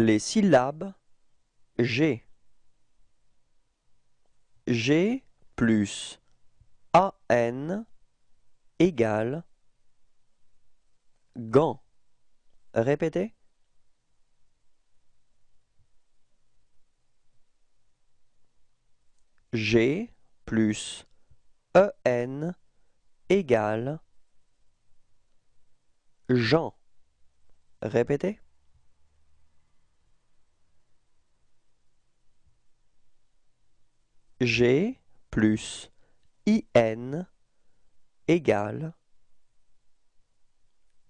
Les syllabes G. G plus AN égale gant. Répétez. G plus EN égale Jean. Répétez. G plus IN égale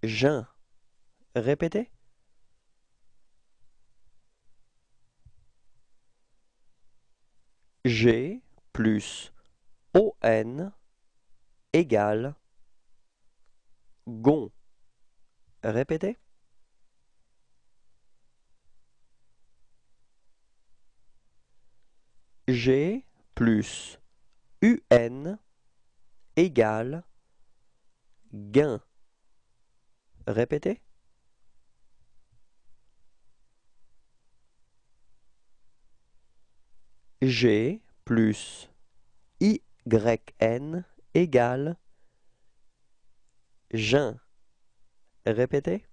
Jeun. Répétez. G plus ON égale gon. Répétez. G plus UN égale gain. Répétez. G plus YN égale Jeun. Répétez.